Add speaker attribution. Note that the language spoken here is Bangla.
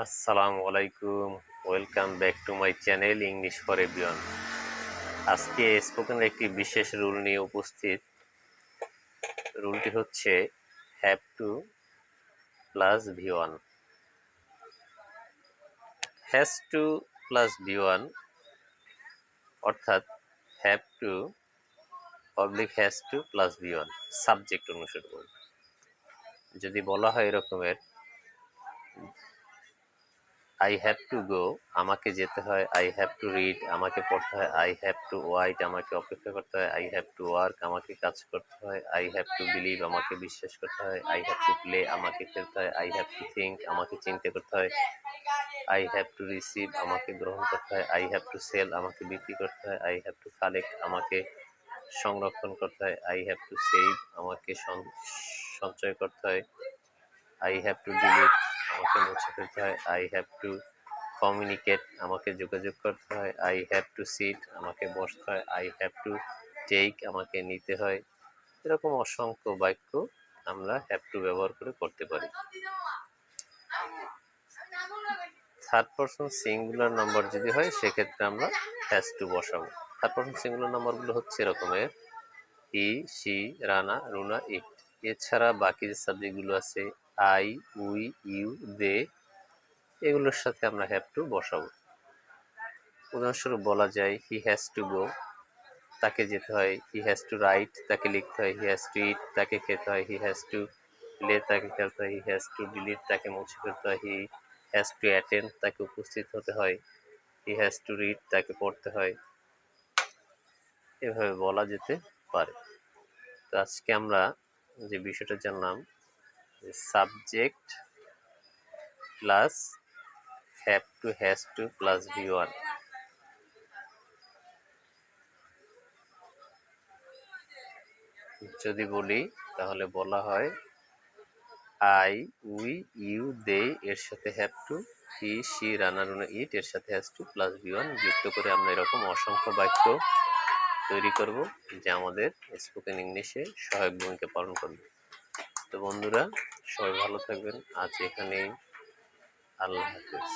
Speaker 1: আসসালামু আলাইকুম। Welcome back to my channel English for everyone. আজকে স্পোকেনের একটি বিশেষ রুল নিয়ে উপস্থিত। রুলটি হচ্ছে হ্যাভ টু প্লাস ভি1। হ্যাজ টু প্লাস ভি1 অর্থাৎ have to public has to plus ভি1 সাবজেক্ট অনুসারে বলব। যদি বলা হয় এরকমের আই হ্যাভ টু গো, আমাকে যেতে হয়। আই হ্যাভ টু রিড, আমাকে পড়তে হয়। আই হ্যাভ টু ওয়াইট, আমাকে অপেক্ষা করতে হয়। আই হ্যাভ টু ওয়ার্ক, আমাকে কাজ করতে হয়। আই হ্যাভ টু বিলিভ, আমাকে বিশ্বাস করতে হয়। আই হ্যাভ টু প্লে, আমাকে খেলতে হয়। আই হ্যাভ টু থিঙ্ক, আমাকে চিন্তা করতে হয়। আই হ্যাভ টু রিসিভ, আমাকে গ্রহণ করতে হয়। আই হ্যাভ টু সেল, আমাকে বিক্রি করতে হয়। আই হ্যাভ টু কালেক্ট, আমাকে সংরক্ষণ করতে হয়। আই হ্যাভ টু সেভ, আমাকে সঞ্চয় করতে হয়। আই হ্যাভ টু ডিলিট, আমাকে মুছে ফেলতে হয়। আই হ্যাভ টু কমিউনিকেট, আমাকে যোগাযোগ করতে হয়। আই হ্যাভ টু সিট, আমাকে বসতে হয়। আই হ্যাভ টু টেক, আমাকে নিতে হয়। এরকম অসংখ্য বাক্য আমরা হ্যাভ টু ব্যবহার করে করতে পারি। থার্ড পারসন সিঙ্গুলার নাম্বার যদি হয় সেক্ষেত্রে আমরা হ্যাজ টু বসাবো। থার্ড পারসন সিঙ্গুলার নাম্বারগুলো হচ্ছে এরকমের হি, শি, রানা, রুনা, ইট। এছাড়া বাকি যে সাবজেক্টগুলো আছে আই, উই, ইউ, দে, এগুলোর সাথে আমরা হ্যাভ টু বসাবো। উদাহরণস্বরূপ বলা যায় হি হ্যাজ টু গো, তাকে যেতে হয়। হি হ্যাজ টু রাইট, তাকে লিখতে হয়। হি হ্যাজ টু ইট, তাকে খেতে হয়। হি হ্যাজ টু প্লে, তাকে খেলতে হয়। হি হ্যাজ টু ডিলিট, তাকে মুছে ফেলতে হয়। হি হ্যাজ টু অ্যাটেন্ড, তাকে উপস্থিত হতে হয়। হি হ্যাজ টু রিড, তাকে পড়তে হয়। এভাবে বলা যেতে পারে। তো আজকে আমরা যে বিষয়টা জানলাম subject plus have to has to plus V1. যদি বলি তাহলে বলা হয় আই, উই, ইউ, দে এর সাথে have to, he, she, Rana, Runa, it এর সাথে হ্যাজ টু প্লাস ভি1 যুক্ত করে আমরা এরকম অসংখ্য বাক্য তৈরি করব যা আমাদের স্পোকেন ইংলিশে সহায়ক ভূমিকা পালন করবে। তো বন্ধুরা, সবাই ভালো থাকবেন। আজ এখানেই। আল্লাহ হাফেজ।